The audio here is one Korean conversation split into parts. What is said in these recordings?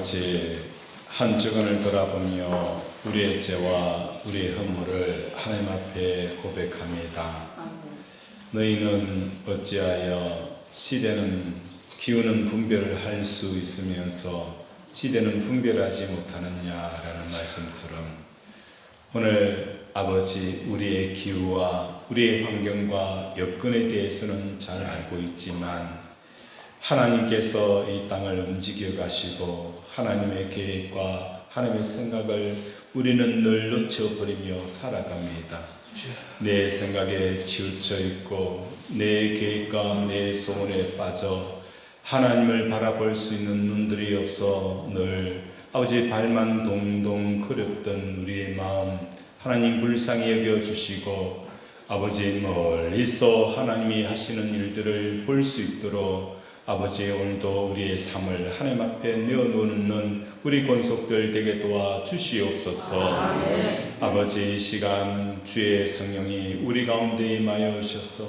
아버지, 한 주간을 돌아보며 우리의 죄와 우리의 허물을 하나님 앞에 고백합니다. 너희는 어찌하여 시대는 기후는 분별을 할 수 있으면서 시대는 분별하지 못하느냐라는 말씀처럼 오늘 아버지, 우리의 기후와 우리의 환경과 여건에 대해서는 잘 알고 있지만 하나님께서 이 땅을 움직여 가시고 하나님의 계획과 하나님의 생각을 우리는 늘 놓쳐버리며 살아갑니다. 내 생각에 치우쳐 있고 내 계획과 내 소원에 빠져 하나님을 바라볼 수 있는 눈들이 없어 늘 아버지 발만 동동 그렸던 우리의 마음 하나님 불쌍히 여겨주시고 아버지 멀리서 하나님이 하시는 일들을 볼 수 있도록 아버지, 오늘도 우리의 삶을 하나님 앞에 내어놓는 우리 권속들 되게 도와주시옵소서. 아버지, 이 시간 주의 성령이 우리 가운데 임하여 오셔서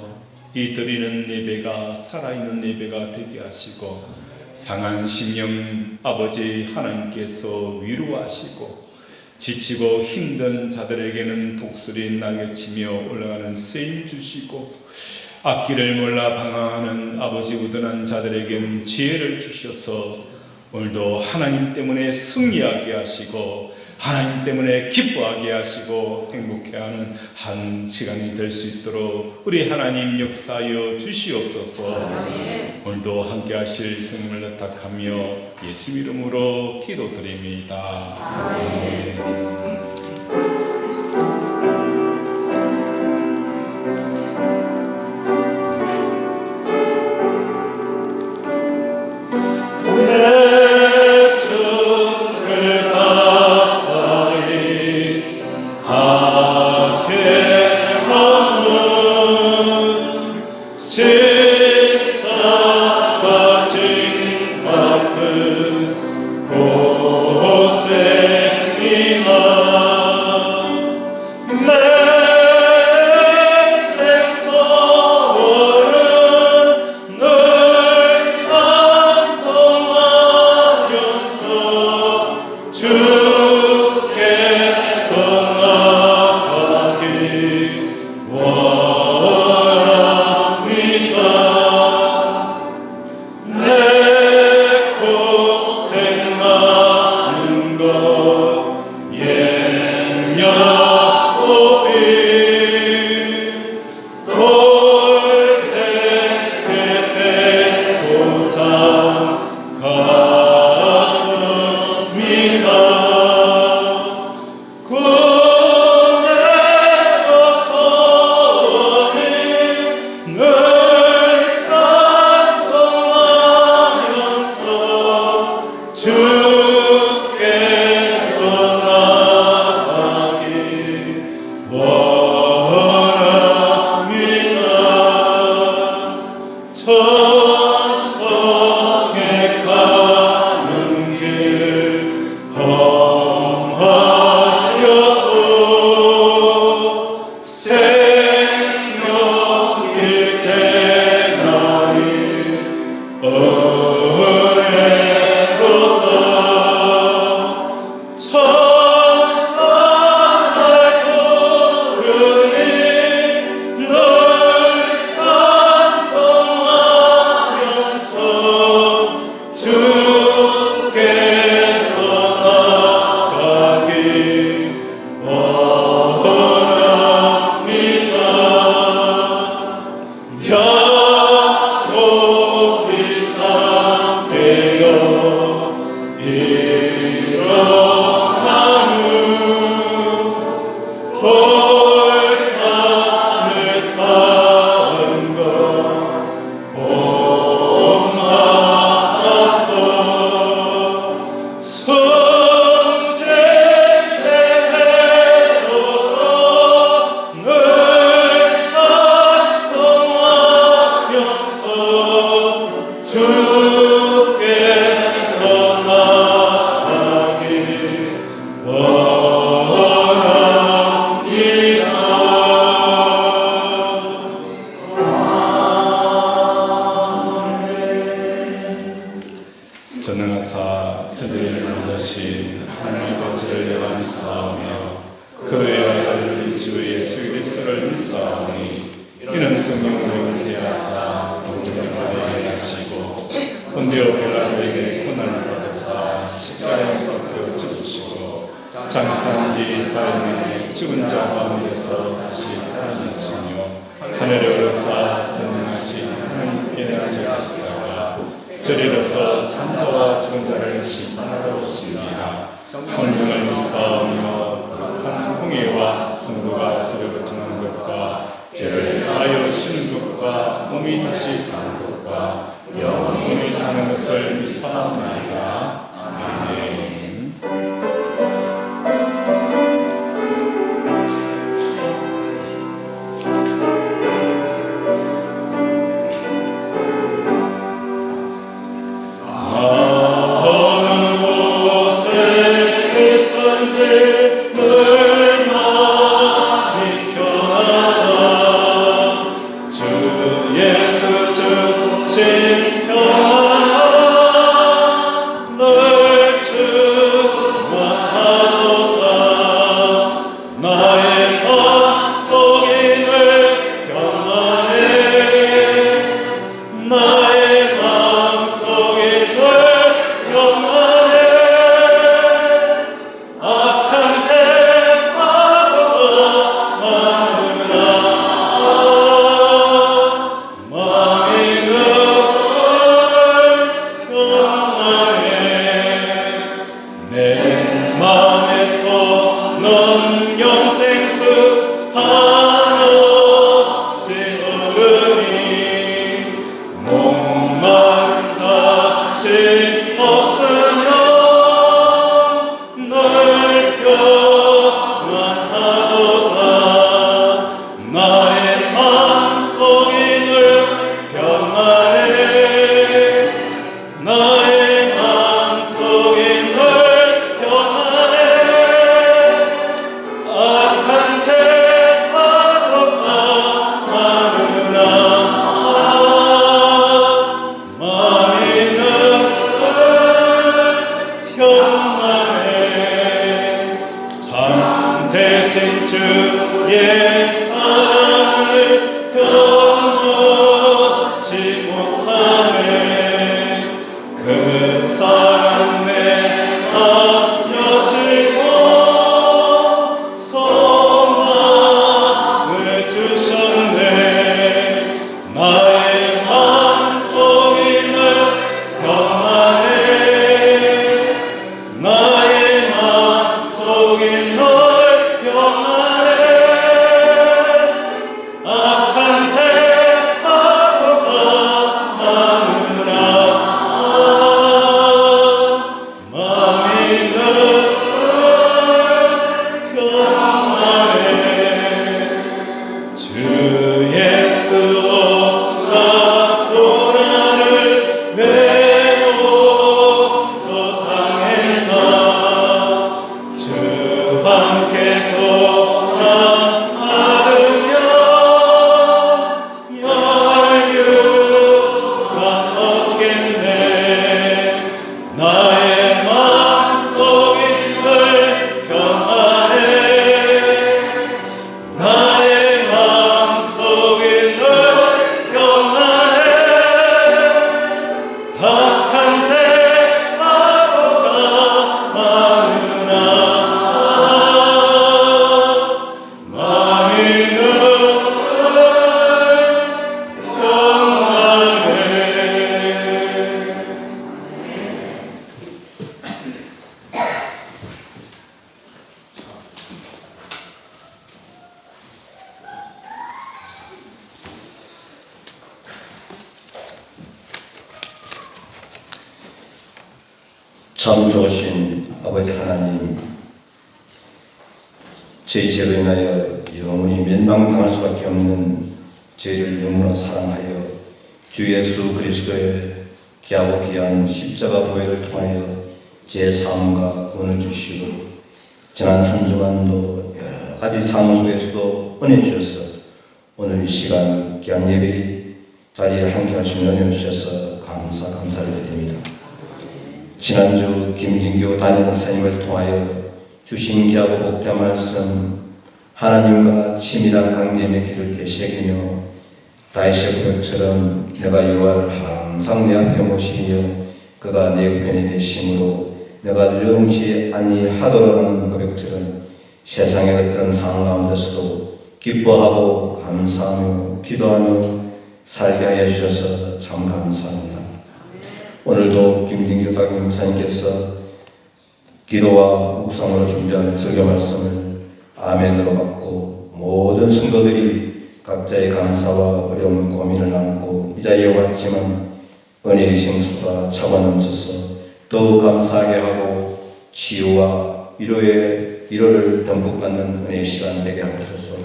이 드리는 예배가 살아있는 예배가 되게 하시고 상한 심령 아버지 하나님께서 위로하시고 지치고 힘든 자들에게는 독수리 날개치며 올라가는 쓰임 주시고 앞길을 몰라 방황하는 아버지 우둔한 자들에게는 지혜를 주셔서 오늘도 하나님 때문에 승리하게 하시고 하나님 때문에 기뻐하게 하시고 행복해하는 한 시간이 될 수 있도록 우리 하나님 역사하여 주시옵소서. 오늘도 함께 하실 성령을 의탁하며 예수 이름으로 기도드립니다. 아멘. 곳에 임하 믿사오며 그의 아들 우리 주 예수 그리스도를 믿사오니 이는 성령으로 대하사 동정을 받으시고 본디오 빌라도에게 고난을 받으사 십자가에 못 박혀 죽으시고 장사한 지 사흘 만에 죽은 자 가운데서 다시 살아나시며 하늘에 오르사 전능하신 하나님께 앉으시다가 저리로서 산자와 죽은 자를 심판하러 오시니라. 성령을 믿사오며 거룩한 공예와 성도가 서로 교통하는 것과 죄를 사하여 주시는 것과 몸이 다시 사는 것과 영원히 사는 것을 믿사옵나이다. 아멘. 참 좋으신 아버지 하나님, 저희 죄로 인하여 영원히 멸망당할 수밖에 없는 저희를 너무나 사랑하여 주 예수 그리스도의 귀하고 귀한 십자가 보혈을 통하여 제 삶과 구원을 주시고 지난 한 주간도 여러 가지 상황 속에서도 은혜 주셔서 오늘 이 시간 귀한 예배 자리에 함께 할 수 있는 은혜 주셔서 감사를 드립니다. 지난주 김진교 담임 목사님을 통하여 주신 귀하고 복된 말씀 하나님과 친밀한 관계 맺기를 되새기며 다윗의 고백처럼 내가 여호와를 항상 내 앞에 모시며 그가 내 우편에 계심으로 내가 유용치 아니하도록하는 고백처럼 세상의 어떤 상황 가운데서도 기뻐하고 감사하며 기도하며 살게 하여 주셔서 참 감사합니다. 오늘도 김진규 다교 목사님께서 기도와 묵상으로 준비한 설교 말씀을 아멘으로 받고 모든 성도들이 각자의 감사와 어려움 고민을 안고 이 자리에 왔지만 은혜의 생수가 차고 넘쳐서 더욱 감사하게 하고 치유와 위로를 듬뿍 받는 은혜의 시간 되게 하옵소서.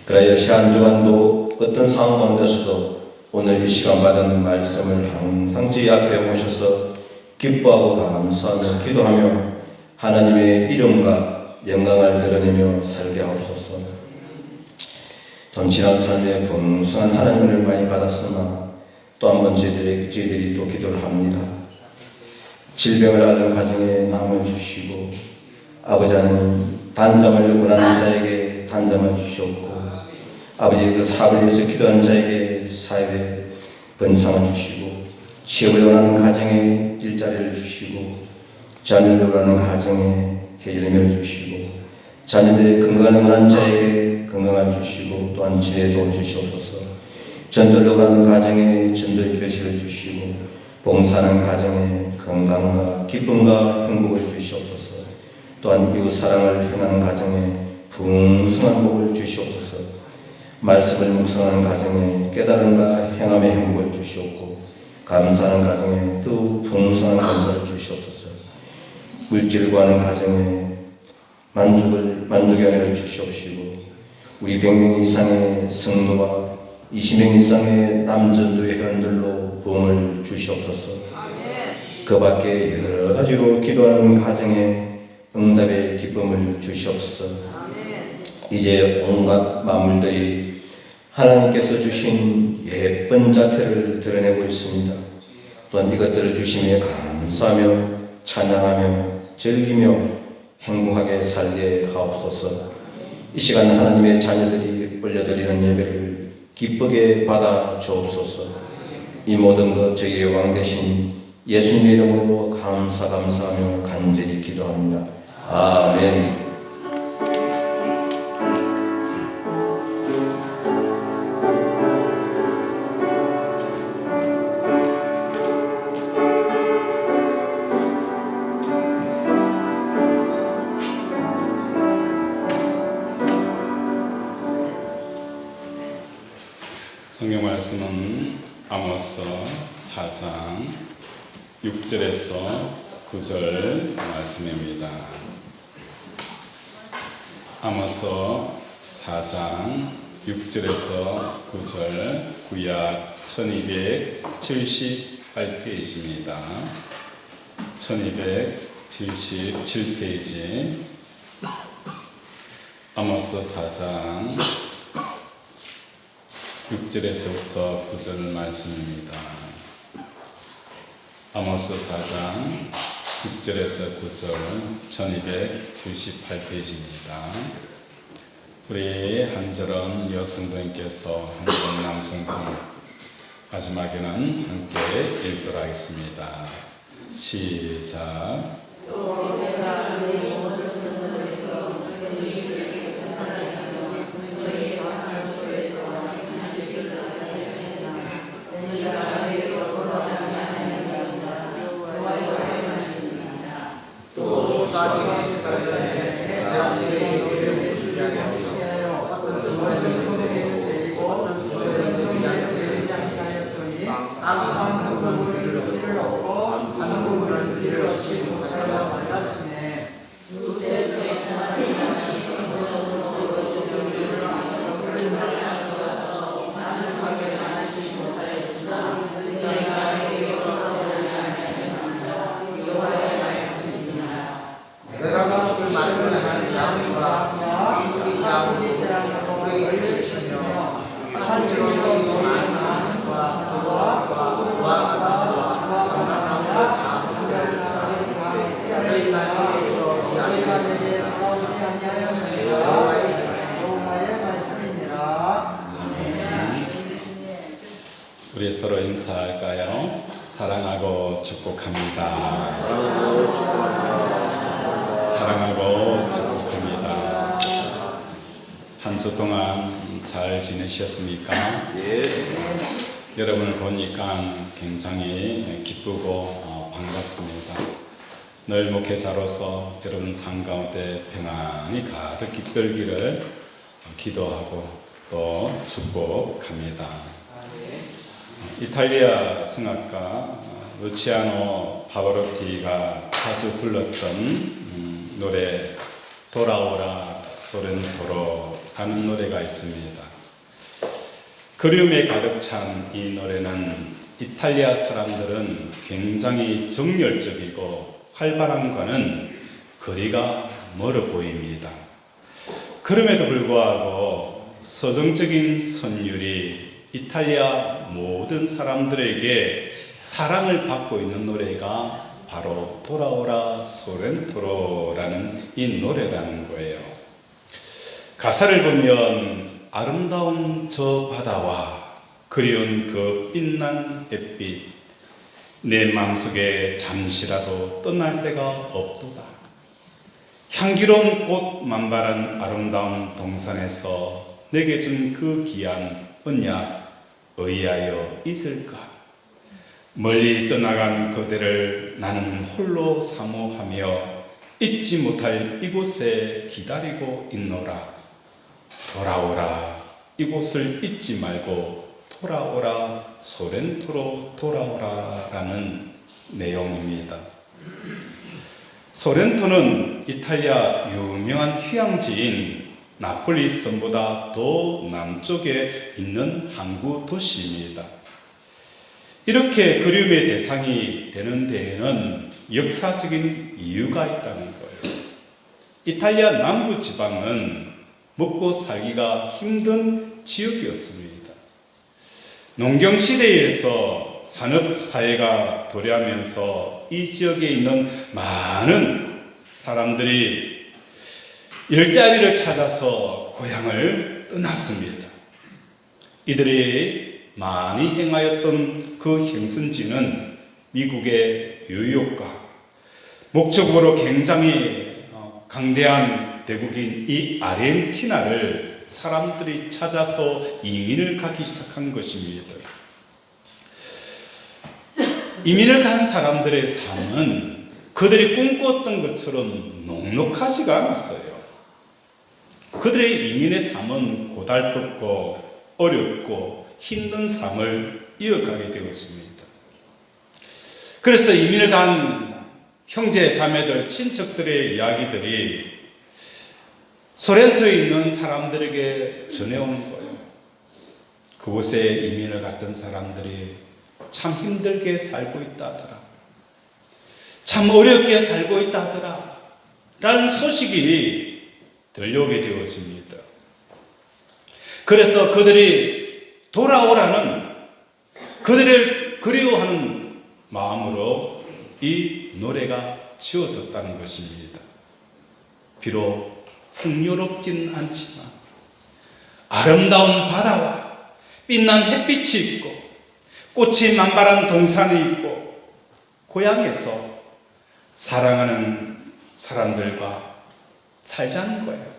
그래야 새 한 주간도 어떤 상황 가운데서도 오늘 이 시간 받은 말씀을 항상 저희 앞에 모셔서 기뻐하고 감사하며 기도하며 하나님의 이름과 영광을 드러내며 살게 하옵소서. 전 지난 삶에 풍성한 하나님을 많이 받았으나 또 한 번 저희들이 또 기도를 합니다. 질병을 앓은 가정에 남을 주시고 아버지 하나님 단잠을 원하는 자에게 단잠을 주시옵고 아버지 그 사업을 위해서 기도하는 자에게 사업에 번창을 주시고 취업을 원하는 가정에 일자리를 주시고 자녀를 원하는 가정에 대일명을 주시고 자녀들의 건강을 원하는 자에게 건강을 주시고 또한 지혜도 주시옵소서. 전도를 원하는 가정에 전도의 결실을 주시고 봉사하는 가정에 건강과 기쁨과 행복을 주시옵소서. 또한 이웃 사랑을 행하는 가정에 풍성한 복을 주시옵소서. 말씀을 묵상하는 가정에 깨달음과 행함의 행복을 주시옵고 감사하는 가정에 또 풍성한 건설을 주시옵소서. 물질을 구하는 가정에 만족의 은혜를 주시옵시고 우리 100명 이상의 성도와 20명 이상의 남전도의 회원들로 부흥을 주시옵소서. 그 밖에 여러 가지로 기도하는 가정에 응답의 기쁨을 주시옵소서. 이제 온갖 만물들이 하나님께서 주신 예쁜 자태를 드러내고 있습니다. 또한 이것들을 주심에 감사하며 찬양하며 즐기며 행복하게 살게 하옵소서. 이 시간 하나님의 자녀들이 올려드리는 예배를 기쁘게 받아 주옵소서. 이 모든 것 저희의 왕 되신 예수님의 이름으로 감사하며 간절히 기도합니다. 아멘. 성경 말씀은 아모스 4장 6절에서 9절 말씀입니다. 아모스 4장 6절에서 9절 구약 1278페이지입니다. 1277페이지 아모스 4장 6절에서부터 9절 말씀입니다. 아모스 4장 6절에서 9절 1278페이지입니다. 우리 한절은 여성분께서 한절 남성분 마지막에는 함께 읽도록 하겠습니다. 시작. 한 부분을 필요 없고 하는 부분을 필요 없이 못하여 말랐습니다. 우리 서로 인사할까요? 사랑하고 축복합니다. 사랑하고 축복합니다. 한 주 동안 잘 지내셨습니까? 여러분을 보니까 굉장히 기쁘고 반갑습니다. 늘 목회자로서 여러분 삶 가운데 평안이 가득 깃들기를 기도하고 또 축복합니다. 이탈리아 성악가 루치아노 파바로티가 자주 불렀던 노래 돌아오라 소렌토로 하는 노래가 있습니다. 그리움에 가득 찬 이 노래는 이탈리아 사람들은 굉장히 정열적이고 활발함과는 거리가 멀어 보입니다. 그럼에도 불구하고 서정적인 선율이 이탈리아 모든 사람들에게 사랑을 받고 있는 노래가 바로 돌아오라 소렌토로라는 이 노래라는 거예요. 가사를 보면 아름다운 저 바다와 그리운 그 빛난 햇빛, 내 마음속에 잠시라도 떠날 데가 없도다. 향기로운 꽃 만발한 아름다운 동산에서 내게 준 그 귀한 언약 의하여 있을까? 멀리 떠나간 그대를 나는 홀로 사모하며 잊지 못할 이곳에 기다리고 있노라. 돌아오라, 이곳을 잊지 말고 돌아오라, 소렌토로 돌아오라 라는 내용입니다. 소렌토는 이탈리아 유명한 휴양지인 나폴리 섬보다 더 남쪽에 있는 항구 도시입니다. 이렇게 그리움의 대상이 되는 데에는 역사적인 이유가 있다는 거예요. 이탈리아 남부 지방은 먹고 살기가 힘든 지역이었습니다. 농경시대에서 산업사회가 도래하면서 이 지역에 있는 많은 사람들이 일자리를 찾아서 고향을 떠났습니다. 이들이 많이 행하였던 그 행선지는 미국의 뉴욕과 목적으로 굉장히 강대한 대국인 이 아르헨티나를 사람들이 찾아서 이민을 가기 시작한 것입니다. 이민을 간 사람들의 삶은 그들이 꿈꿨던 것처럼 녹록하지가 않았어요. 그들의 이민의 삶은 고달프고 어렵고 힘든 삶을 이어가게 되었습니다. 그래서 이민을 간 형제 자매들 친척들의 이야기들이 소렌토에 있는 사람들에게 전해오는 거예요. 그곳에 이민을 갔던 사람들이 참 힘들게 살고 있다 하더라. 참 어렵게 살고 있다 하더라. 라는 소식이 들려오게 되었습니다. 그래서 그들이 돌아오라는 그들을 그리워하는 마음으로 이 노래가 지어졌다는 것입니다. 비록 풍요롭진 않지만 아름다운 바다와 빛난 햇빛이 있고 꽃이 만발한 동산이 있고 고향에서 사랑하는 사람들과 살자는 거예요.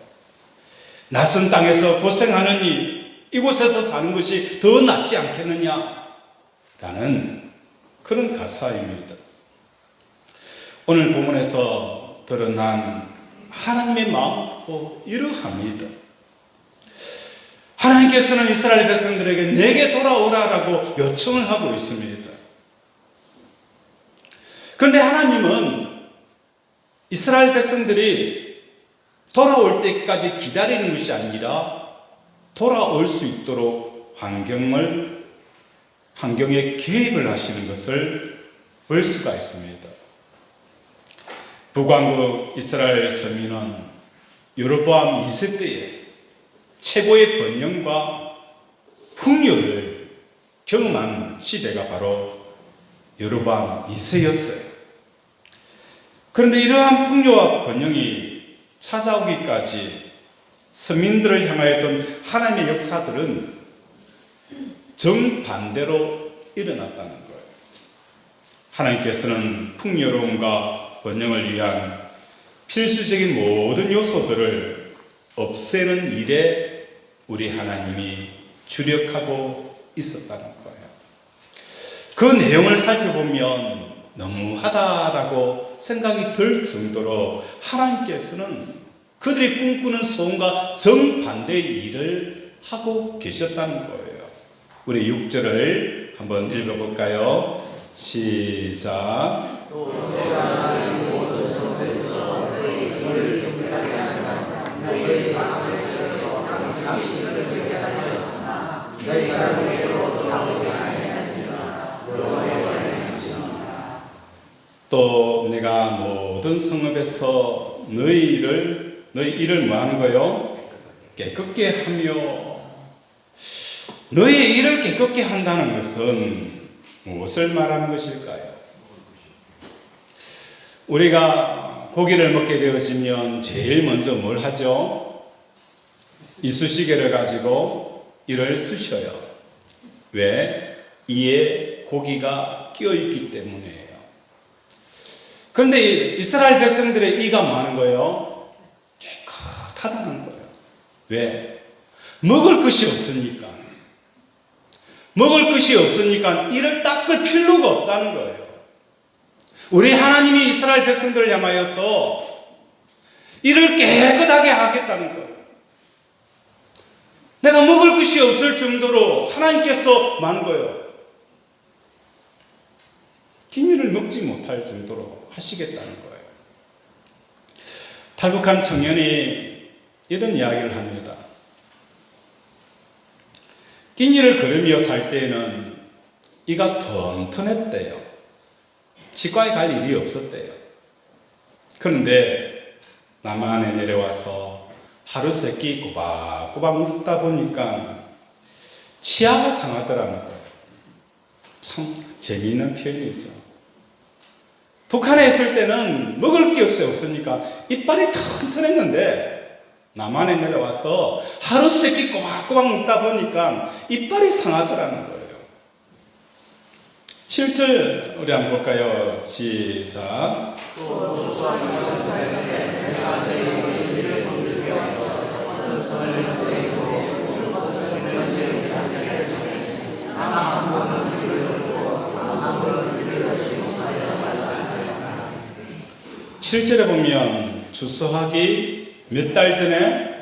낯선 땅에서 고생하느니 이곳에서 사는 것이 더 낫지 않겠느냐 라는 그런 가사입니다. 오늘 본문에서 드러난 하나님의 마음도 이러합니다. 하나님께서는 이스라엘 백성들에게 내게 돌아오라라고 요청을 하고 있습니다. 그런데 하나님은 이스라엘 백성들이 돌아올 때까지 기다리는 것이 아니라 돌아올 수 있도록 환경에 개입을 하시는 것을 볼 수가 있습니다. 북왕국 이스라엘 서민은 여로보암 2세 때에 최고의 번영과 풍요를 경험한 시대가 바로 여로보암 2세였어요. 그런데 이러한 풍요와 번영이 찾아오기까지 서민들을 향하였던 하나님의 역사들은 정반대로 일어났다는 거예요. 하나님께서는 풍요로움과 번영을 위한 필수적인 모든 요소들을 없애는 일에 우리 하나님이 주력하고 있었다는 거예요. 그 내용을 살펴보면 너무하다라고 생각이 들 정도로 하나님께서는 그들이 꿈꾸는 소원과 정반대의 일을 하고 계셨다는 거예요. 우리 6절을 한번 읽어볼까요? 시작. 또 내가 모든 성읍에서 너희 일을 뭐 하는 거요? 깨끗게 하며. 너희의 일을 깨끗게 한다는 것은 무엇을 말하는 것일까요? 우리가 고기를 먹게 되어지면 제일 먼저 뭘 하죠? 이쑤시개를 가지고 이를 쑤셔요. 왜? 이에 고기가 끼어있기 때문이에요. 그런데 이스라엘 백성들의 이가 많은 거예요? 깨끗하다는 거예요. 왜? 먹을 것이 없으니까. 먹을 것이 없으니까 이를 닦을 필요가 없다는 거예요. 우리 하나님이 이스라엘 백성들을 향하여서 이를 깨끗하게 하겠다는 거예요. 내가 먹을 것이 없을 정도로 하나님께서 많은 거예요. 기니를 먹지 못할 정도로 하시겠다는 거예요. 탈북한 청년이 이런 이야기를 합니다. 기니를 걸으며 살 때에는 이가 튼튼했대요. 치과에 갈 일이 없었대요. 그런데 남한에 내려와서 하루 세끼 꼬박꼬박 먹다 보니까 치아가 상하더라는 거예요. 참 재미있는 표현이죠. 북한에 있을 때는 먹을 게 없으니까 이빨이 튼튼했는데 남한에 내려와서 하루 세끼 꼬박꼬박 먹다 보니까 이빨이 상하더라는 거예요. 7절 우리 한번 볼까요? 시작. 7절에 보면 주소하기 몇 달 전에?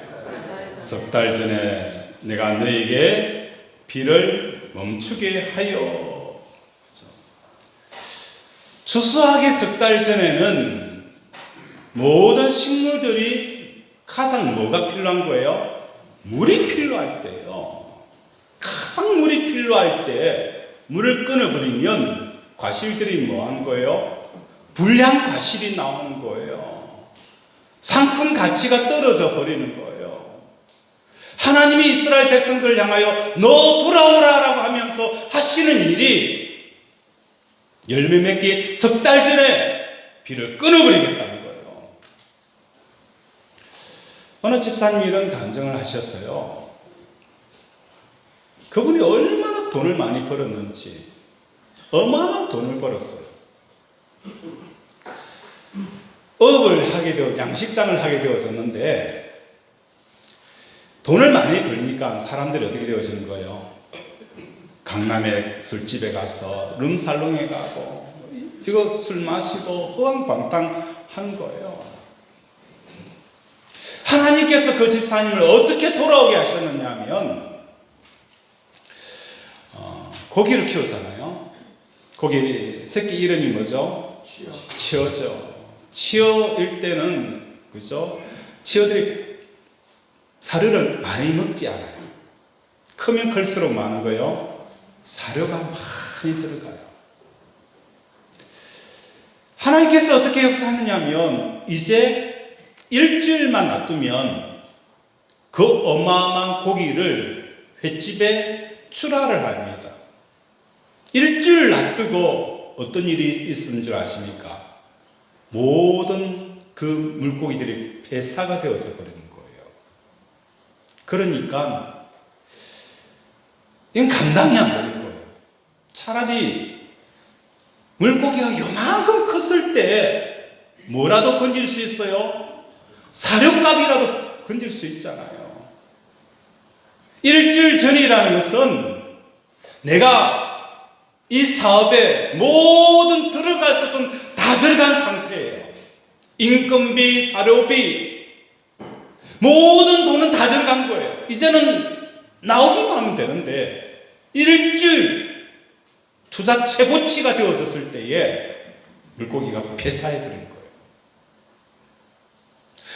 석 달 전에 내가 너에게 비를 멈추게 하여. 추수하기 석 달 전에는 모든 식물들이 가장 뭐가 필요한 거예요? 물이 필요할 때예요. 가장 물이 필요할 때 물을 끊어버리면 과실들이 뭐 하는 거예요? 불량 과실이 나오는 거예요. 상품 가치가 떨어져 버리는 거예요. 하나님이 이스라엘 백성들을 향하여 너 돌아오라라고 하면서 하시는 일이 열매 맺기 석 달 전에 비를 끊어버리겠다는 거예요. 어느 집사님이 이런 간증을 하셨어요. 그분이 얼마나 돈을 많이 벌었는지 어마어마한 돈을 벌었어요. 양식장을 하게 되어졌는데 돈을 많이 벌니까 사람들이 어떻게 되어지는 거예요? 강남의 술집에 가서 룸살롱에 가고 이거 술 마시고 허황방탕 하는 거예요. 하나님께서 그 집사님을 어떻게 돌아오게 하셨느냐 하면 고기를 키우잖아요. 고기 새끼 이름이 뭐죠? 치어죠. 치어일 때는 그죠? 치어들이 사료를 많이 먹지 않아요. 크면 클수록 많은 거예요. 사료가 많이 들어가요. 하나님께서 어떻게 역사하느냐면 이제 일주일만 놔두면 그 어마어마한 고기를 횟집에 출하를 합니다. 일주일 놔두고 어떤 일이 있는 줄 아십니까? 모든 그 물고기들이 폐사가 되어져 버리는 거예요. 그러니까 이건 감당이 안 되는 거예요. 차라리 물고기가 요만큼 컸을 때 뭐라도 건질 수 있어요? 사료값이라도 건질 수 있잖아요. 일주일 전이라는 것은 내가 이 사업에 모든 들어갈 것은 다 들어간 상태예요. 인건비, 사료비, 모든 돈은 다 들어간 거예요. 이제는 나오기만 하면 되는데 일주일 투자 최고치가 되어졌을 때에 물고기가 폐사해버린 거예요.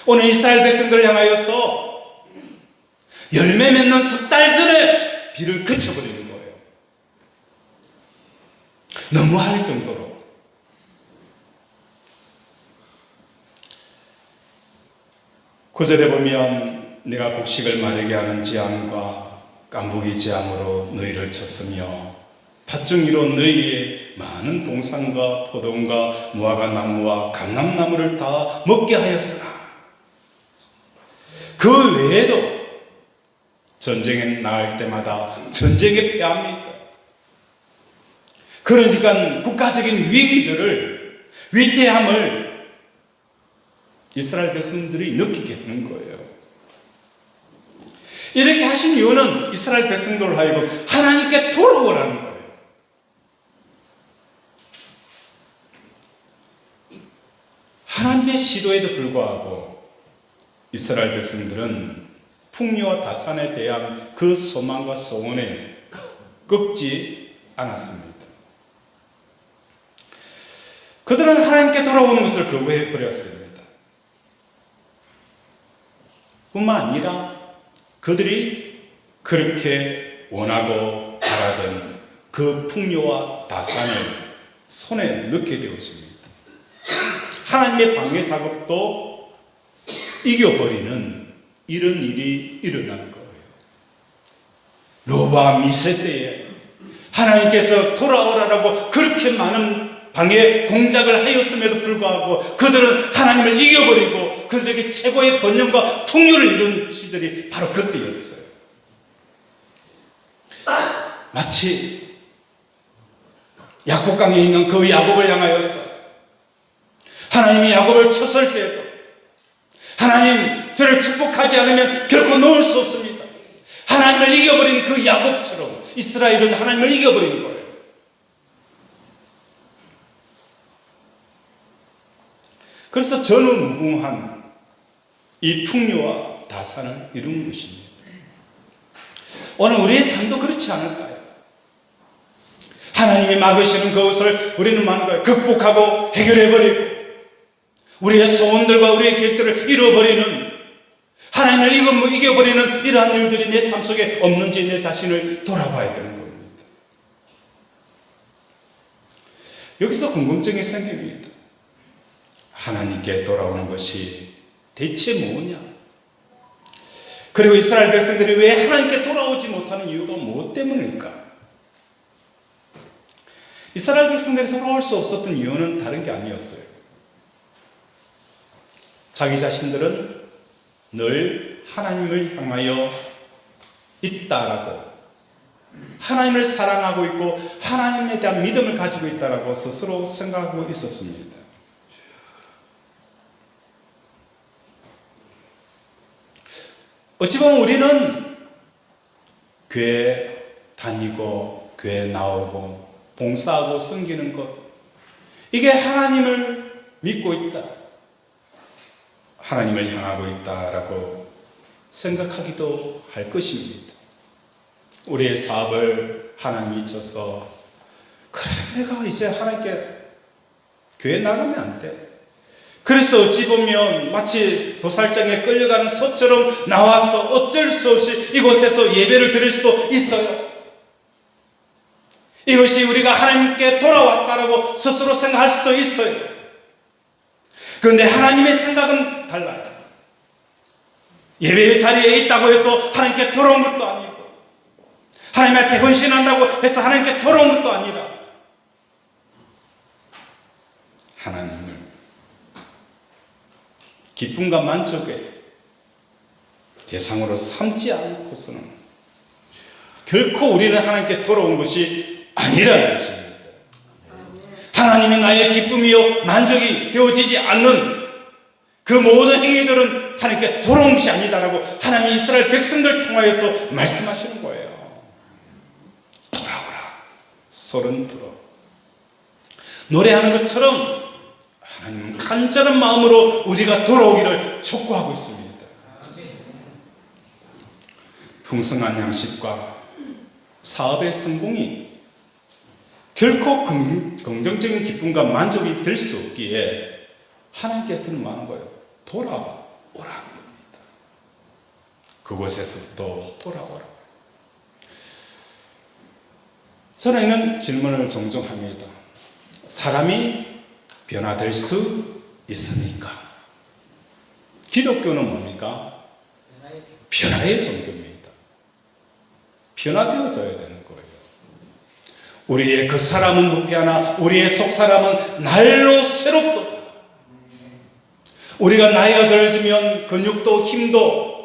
오늘 이스라엘 백성들을 향하여서 열매 맺는 석 달 전에 비를 그쳐버리는 거예요. 너무할 정도로. 구절에 보면 내가 곡식을 마르게 하는 재앙과 깐부기 재앙으로 너희를 쳤으며 팥중이로 너희의 많은 동산과 포도원과 무화과 나무와 감람나무를 다 먹게 하였으나 그 외에도 전쟁에 나갈 때마다 전쟁에 패합니다. 그러니까 국가적인 위기들을, 위태함을 이스라엘 백성들이 느끼게 되는 거예요. 이렇게 하신 이유는 이스라엘 백성들을 하여금 하나님께 돌아오라는 거예요. 하나님의 시도에도 불구하고 이스라엘 백성들은 풍요와 다산에 대한 그 소망과 소원에 꺾지 않았습니다. 그들은 하나님께 돌아오는 것을 거부해 버렸습니다. 뿐만 아니라 그들이 그렇게 원하고 바라던 그 풍요와 다산을 손에 넣게 되었습니다. 하나님의 방해 작업도 이겨버리는 이런 일이 일어난 거예요. 로바 미세 때에 하나님께서 돌아오라라고 그렇게 많은 방해 공작을 하였음에도 불구하고 그들은 하나님을 이겨버리고 그들에게 최고의 번영과 풍요를 이룬 시절이 바로 그때였어요. 마치 야곱강에 있는 그 야곱을 향하여서 하나님이 야곱을 쳤을 때에도 하나님 저를 축복하지 않으면 결코 놓을 수 없습니다. 하나님을 이겨버린 그 야곱처럼 이스라엘은 하나님을 이겨버린 거예요. 그래서 전무후무한 이 풍요와 다산을 이룬 것입니다. 오늘 우리의 삶도 그렇지 않을까요? 하나님이 막으시는 그것을 우리는 많은 거예요. 극복하고 해결해버리고 우리의 소원들과 우리의 계획들을 이뤄버리는, 하나님을 이겨버리는 이러한 일들이 내 삶 속에 없는지 내 자신을 돌아봐야 되는 겁니다. 여기서 궁금증이 생깁니다. 하나님께 돌아오는 것이 대체 뭐냐? 그리고 이스라엘 백성들이 왜 하나님께 돌아오지 못하는 이유가 무엇 때문일까? 이스라엘 백성들이 돌아올 수 없었던 이유는 다른 게 아니었어요. 자기 자신들은 늘 하나님을 향하여 있다라고, 하나님을 사랑하고 있고 하나님에 대한 믿음을 가지고 있다라고 스스로 생각하고 있었습니다. 어찌 보면 우리는 교회 다니고 교회 나오고 봉사하고 섬기는 것, 이게 하나님을 믿고 있다, 하나님을 향하고 있다라고 생각하기도 할 것입니다. 우리의 사업을 하나님이 줘서 그래 내가 이제 하나님께 교회 나가면 안 돼. 그래서 어찌 보면 마치 도살장에 끌려가는 소처럼 나와서 어쩔 수 없이 이곳에서 예배를 드릴 수도 있어요. 이것이 우리가 하나님께 돌아왔다라고 스스로 생각할 수도 있어요. 그런데 하나님의 생각은 달라요. 예배의 자리에 있다고 해서 하나님께 돌아온 것도 아니고, 하나님 앞에 헌신한다고 해서 하나님께 돌아온 것도 아니라, 하나님을 기쁨과 만족의 대상으로 삼지 않고서는 결코 우리는 하나님께 돌아온 것이 아닙니다. 아니라는 것입니다. 하나님이 나의 기쁨이요 만족이 되어지지 않는 그 모든 행위들은 하나님께 돌아온 것이 아니다라고 하나님이 이스라엘 백성들 통하여서 말씀하시는 거예요. 돌아오라, 소른 들어. 노래하는 것처럼 하나님은 간절한 마음으로 우리가 돌아오기를 촉구하고 있습니다. 풍성한 양식과 사업의 성공이 결코 긍정적인 기쁨과 만족이 될 수 없기에 하나님께서는 뭐하는 거예요? 돌아오라는 겁니다. 그곳에서부터 돌아오라. 저는 이런 질문을 종종 합니다. 사람이 변화될 수 있습니까? 기독교는 뭡니까? 변화의 종교입니다. 변화되어져야 되는 거예요. 우리의 그 사람은 후패하나 우리의 속 사람은 날로 새롭도다. 우리가 나이가 들어지면 근육도 힘도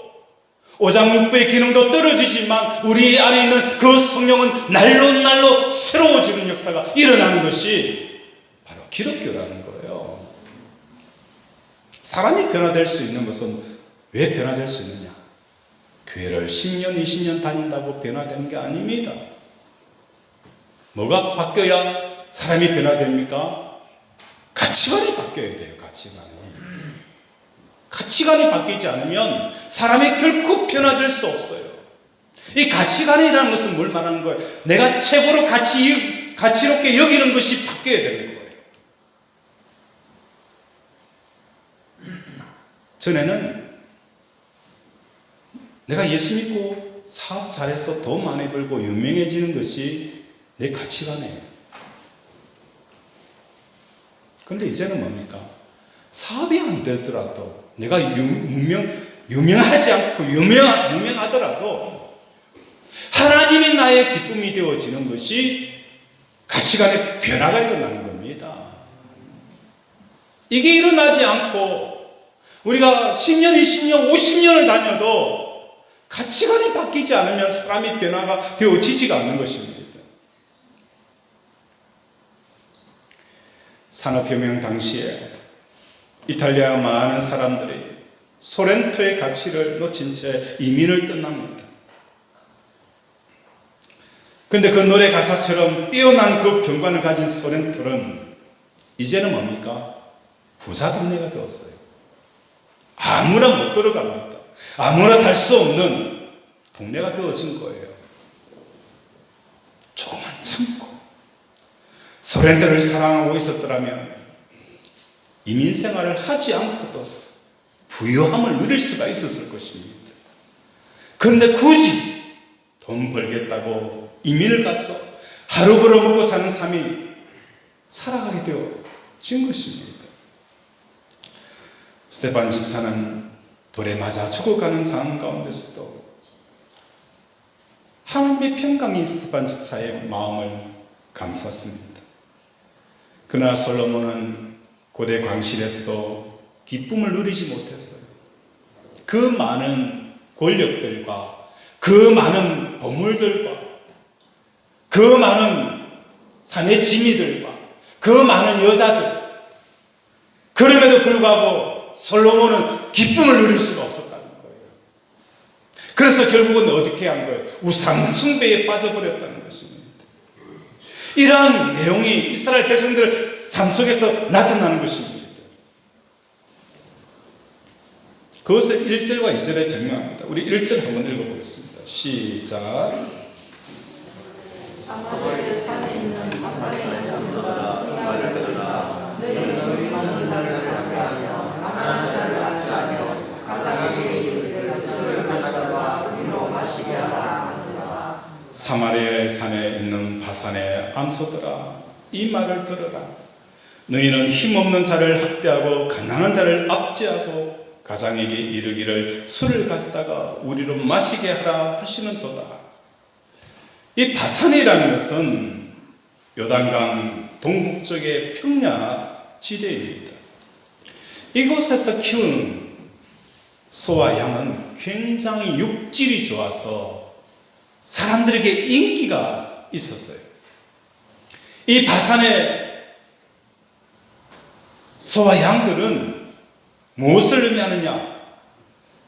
오장육부의 기능도 떨어지지만 우리 안에 있는 그 성령은 날로 새로워지는 역사가 일어나는 것이 바로 기독교라는 거예요. 사람이 변화될 수 있는 것은 왜 변화될 수 있느냐? 교회를 10년, 20년 다닌다고 변화되는 게 아닙니다. 뭐가 바뀌어야 사람이 변화됩니까? 가치관이 바뀌어야 돼요. 가치관이 바뀌지 않으면 사람이 결코 변화될 수 없어요. 이 가치관이라는 것은 뭘 말하는 거예요? 내가 최고로 가치롭게 여기는 것이 바뀌어야 되는 거예요. 전에는 내가 예수 믿고 사업 잘해서 돈 많이 벌고 유명해지는 것이 내 가치관이에요. 그런데 이제는 뭡니까? 사업이 안 되더라도 내가 유명하지 않고 무명하더라도 하나님이 나의 기쁨이 되어지는 것이 가치관의 변화가 일어나는 겁니다. 이게 일어나지 않고 우리가 10년, 20년, 50년을 다녀도 가치관이 바뀌지 않으면 사람이 변화가 되어지지가 않는 것입니다. 산업혁명 당시에 이탈리아 많은 사람들이 소렌토의 가치를 놓친 채 이민을 떠납니다. 그런데 그 노래 가사처럼 뛰어난 그 경관을 가진 소렌토는 이제는 뭡니까? 부자 동네가 되었어요. 아무나 못 들어갑니다. 아무나 살 수 없는 동네가 되어진 거예요. 조금만 참고 소렌토를 사랑하고 있었더라면 이민 생활을 하지 않고도 부유함을 누릴 수가 있었을 것입니다. 그런데 굳이 돈 벌겠다고 이민을 가서 하루 벌어먹고 사는 삶이 살아가게 되어진 것입니다. 스테판 집사는 돌에 맞아 죽어가는 상황 가운데서도 하나님의 평강이 스테판 집사의 마음을 감쌌습니다. 그러나 솔로몬은 고대 광실에서도 기쁨을 누리지 못했어요. 그 많은 권력들과 그 많은 보물들과 그 많은 산의 지미들과 그 많은 여자들, 그럼에도 불구하고 솔로몬은 기쁨을 누릴 수가 없었다는 거예요. 그래서 결국은 어떻게 한 거예요? 우상 숭배에 빠져버렸다는 것입니다. 이러한 내용이 이스라엘 백성들 삶 속에서 나타나는 것입니다. 그것을 1절과 2절에 정리합니다. 우리 1절 한번 읽어보겠습니다. 시작. 사마리아 산에 있는 바산의 여성들아 말을 들으라. 너희는 많은 자를 갖게 하며 가난한 자를 압제하며 가장에게 이르기를 술을 가져다가 위로 마시게 하라. 사마리아의 산에 있는 바산의 암소들아, 이 말을 들으라. 너희는 힘없는 자를 학대하고 가난한 자를 압제하고 가장에게 이르기를 술을 가져다가 우리로 마시게 하라 하시는도다. 이 바산이라는 것은 요단강 동북쪽의 평야 지대입니다. 이곳에서 키우는 소와 양은 굉장히 육질이 좋아서 사람들에게 인기가 있었어요. 이 바산의 소와 양들은 무엇을 의미하느냐?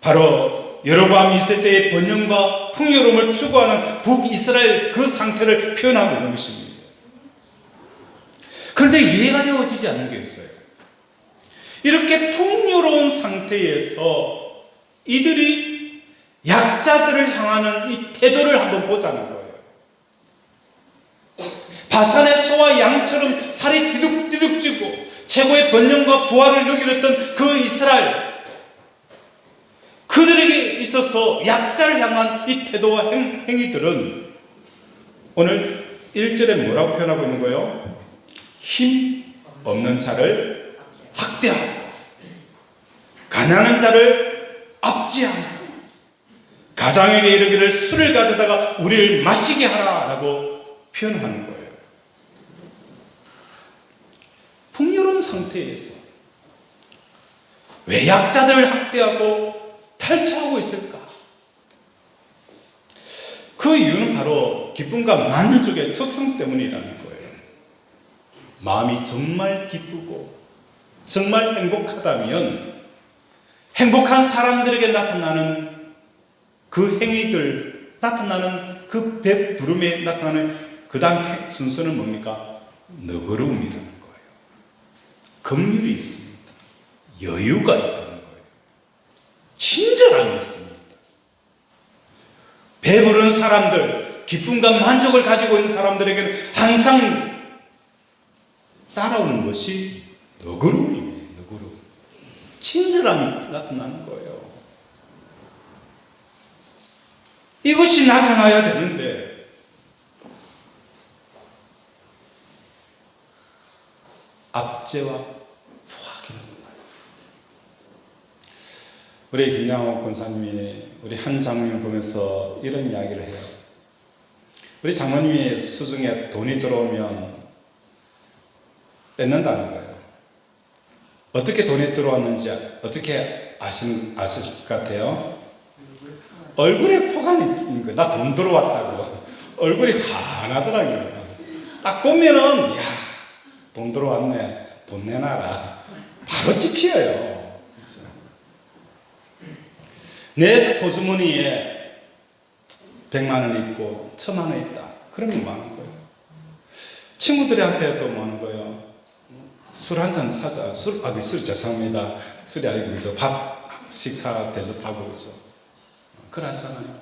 바로 여로보암이 있을 때의 번영과 풍요로움을 추구하는 북이스라엘 그 상태를 표현하고 있는 것입니다. 그런데 이해가 되어지지 않는 게 있어요. 이렇게 풍요로운 상태에서 이들이 약자들을 향하는 이 태도를 한번 보자는 거예요. 바산의 소와 양처럼 살이 디둑디둑 찌고 최고의 번영과 부활을 누리던 그 이스라엘, 그들에게 있어서 약자를 향한 이 태도와 행위들은 오늘 1절에 뭐라고 표현하고 있는 거예요? 힘 없는 자를 학대하고 가난한 자를 압제하고 가장에게 이르기를 술을 가져다가 우리를 마시게 하라 라고 표현하는 거예요. 풍요로운 상태에서 왜 약자들을 학대하고 탈취하고 있을까? 그 이유는 바로 기쁨과 만족의 특성 때문이라는 거예요. 마음이 정말 기쁘고 정말 행복하다면 행복한 사람들에게 나타나는 그 행위들, 나타나는 그 배부름에 나타나는 그 다음 순서는 뭡니까? 너그러움이라는 거예요. 긍휼이 있습니다. 여유가 있다는 거예요. 친절함이 있습니다. 배부른 사람들, 기쁨과 만족을 가지고 있는 사람들에게는 항상 따라오는 것이 너그러움입니다. 너그러움. 친절함이 나타나는 거예요. 이것이 나타나야 되는데 압제와 포악이라는 말이에요. 우리 김양옥 권사님이 우리 한 장로님을 보면서 이런 이야기를 해요. 우리 장로님이 수중에 돈이 들어오면 뺏는다는 거예요. 어떻게 돈이 들어왔는지 어떻게 아실 것 같아요? 얼굴에 포관이 있는 거예요. 나 돈 들어왔다고. 얼굴이 환하더라고요. 딱 보면은, 야, 돈 들어왔네. 돈 내놔라. 바로 찍혀요. 그렇죠? 내 호주머니에 100만 원 있고 1000만 원 있다. 그러면 뭐 하는 거예요? 친구들한테 또 뭐 하는 거예요? 술 한 잔 사자. 술 죄송합니다. 술이 아니고 그죠? 밥 식사 대접하고 그죠? 그러잖아요.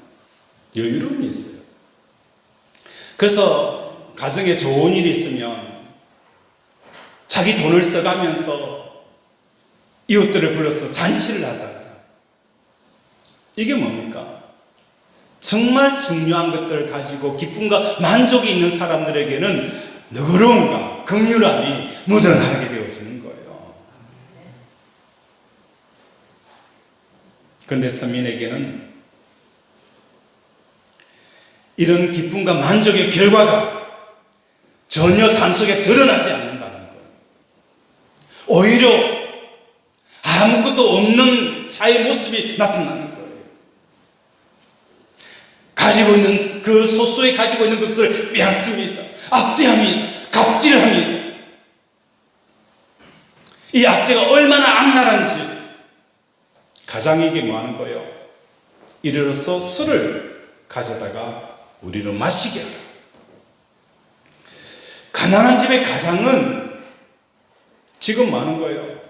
여유로움이 있어요. 그래서 가정에 좋은 일이 있으면 자기 돈을 써가면서 이웃들을 불러서 잔치를 하잖아요. 이게 뭡니까? 정말 중요한 것들을 가지고 기쁨과 만족이 있는 사람들에게는 너그러움과 긍휼함이 묻어나게 되어지는 거예요. 그런데 서민에게는 이런 기쁨과 만족의 결과가 전혀 삶 속에 드러나지 않는다는 거예요. 오히려 아무것도 없는 자의 모습이 나타나는 거예요. 가지고 있는 그 소수에 가지고 있는 것을 빼앗습니다. 압제합니다. 갑질합니다. 이 압제가 얼마나 악랄한지 가장에게 뭐 하는 거예요? 이르러서 술을 가져다가 우리로 마시게 하라. 가난한 집의 가장은 지금 뭐 하는 거예요?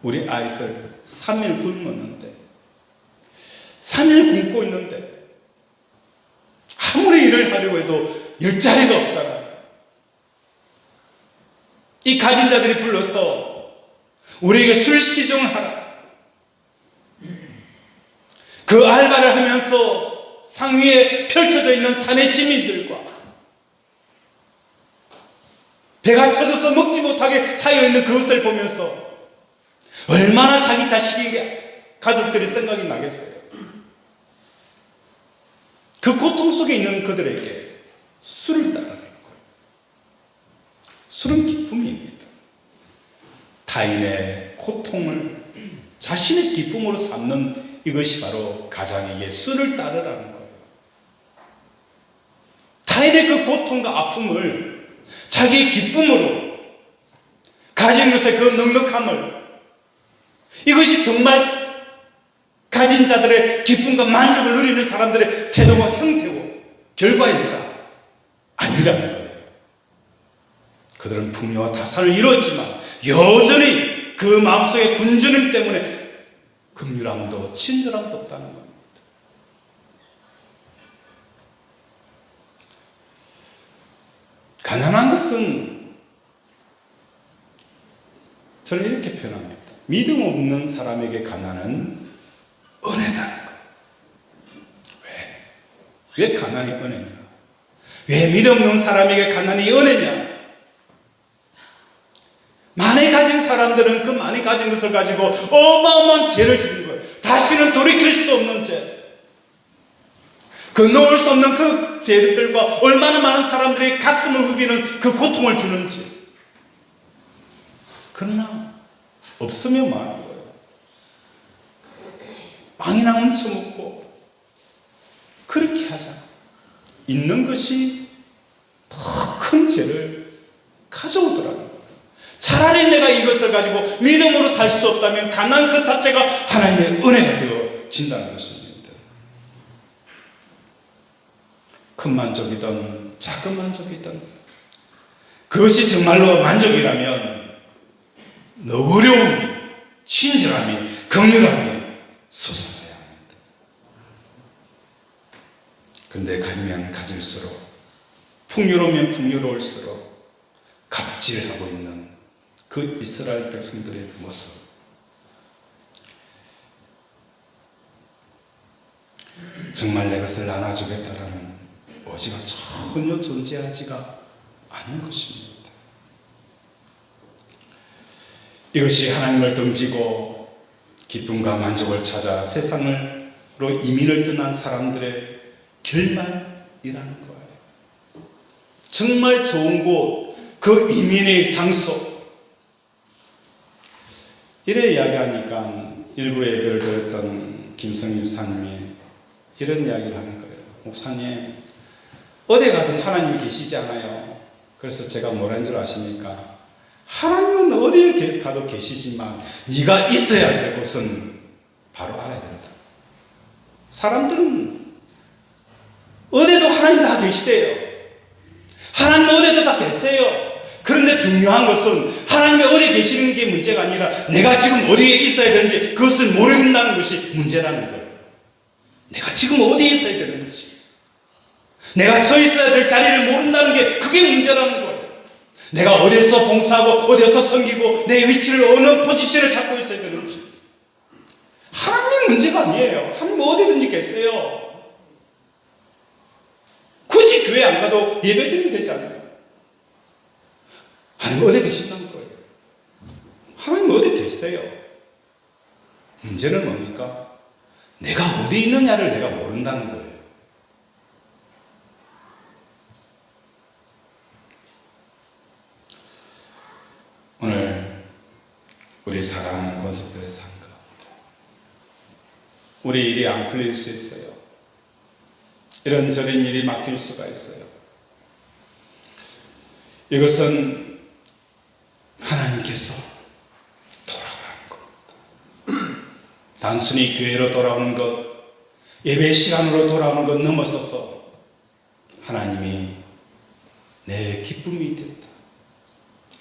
우리 아이들 3일 굶었는데 3일 굶고 있는데 아무리 일을 하려고 해도 일자리가 없잖아요. 이 가진 자들이 불러서 우리에게 술 시중을 하라. 그 알바를 하면서 상위에 펼쳐져 있는 사내 지민들과 배가 터져서 먹지 못하게 쌓여있는 그것을 보면서 얼마나 자기 자식에게 가족들이 생각이 나겠어요. 그 고통 속에 있는 그들에게 술을 따라내는 거예요. 술은 기쁨입니다. 타인의 고통을 자신의 기쁨으로 삼는 이것이 바로 가장에게 술을 따르라는 거예요. 타인의 그 고통과 아픔을 자기의 기쁨으로 가진 것의 그 넉넉함을, 이것이 정말 가진 자들의 기쁨과 만족을 누리는 사람들의 태도와 형태고 결과입니까? 아니라는 거예요. 그들은 풍요와 다산을 이뤘지만 여전히 그 마음속에 굶주림 때문에 긍휼함도 친절함도 없다는 겁니다. 가난한 것은 저는 이렇게 표현합니다. 믿음 없는 사람에게 가난은 은혜다는 거예요. 왜 가난이 은혜냐? 왜 믿음 없는 사람에게 가난이 은혜냐? 많이 가진 사람들은 그 많이 가진 것을 가지고 어마어마한 죄를 지는 거예요. 다시는 돌이킬 수 없는 죄. 그 놓을 수 없는 그 죄들과 얼마나 많은 사람들이 가슴을 후비는 그 고통을 주는지. 그러나 없으면 많은 거예요. 빵이나 훔쳐먹고 그렇게 하자. 있는 것이 더 큰 죄를 가져오더라고요. 차라리 내가 이것을 가지고 믿음으로 살 수 없다면 가난 그 자체가 하나님의 은혜가 되어진다는 것입니다. 큰 만족이든 작은 만족이든 그것이 정말로 만족이라면 너그러움이, 친절함이, 긍휼함이 솟아나야 합니다. 그런데 가지면 가질수록, 풍요로우면 풍요로울수록 갑질하고 있는 그 이스라엘 백성들의 모습, 정말 내 것을 나눠주겠다라는 의지가 전혀 존재하지가 않는 것입니다. 이것이 하나님을 등지고 기쁨과 만족을 찾아 세상으로 이민을 떠난 사람들의 결말이라는 거예요. 정말 좋은 곳, 그 이민의 장소. 이래 이야기하니까 일부 예배를 드렸던 김성희 목사님이 이런 이야기를 하는 거예요. 목사님, 어디 가든 하나님이 계시지 않아요? 그래서 제가 뭐라는 줄 아십니까? 하나님은 어디에 가도 계시지만 네가 있어야 될 곳은 바로 알아야 된다. 사람들은 어디도 하나님 다 계시대요. 하나님 어디도 다 계세요. 그런데 중요한 것은 하나님이 어디에 계시는 게 문제가 아니라 내가 지금 어디에 있어야 되는지 그것을 모른다는 것이 문제라는 거예요. 내가 지금 어디에 있어야 되는 것이, 내가 서 있어야 될 자리를 모른다는 게 그게 문제라는 거예요. 내가 어디서 봉사하고 어디서 섬기고 내 위치를 어느 포지션을 잡고 있어야 되는지. 하나님의 문제가 아니에요. 하나님 어디든지 계세요. 굳이 교회 안 가도 예배드리면 되지 않아요? 하나님 어디 계신다는 거예요. 하나님 어디 계세요? 문제는 뭡니까? 내가 어디 있느냐를 내가 모른다는 거예요. 오늘 우리 사랑하는 권속들의 삶 가운데 우리 일이 안 풀릴 수 있어요. 이런저런 일이 막힐 수가 있어요. 이것은 하나님께서 돌아오라는 겁니다. 단순히 교회로 돌아오는 것, 예배 시간으로 돌아오는 것 넘어서서 하나님이 내 기쁨이 된다.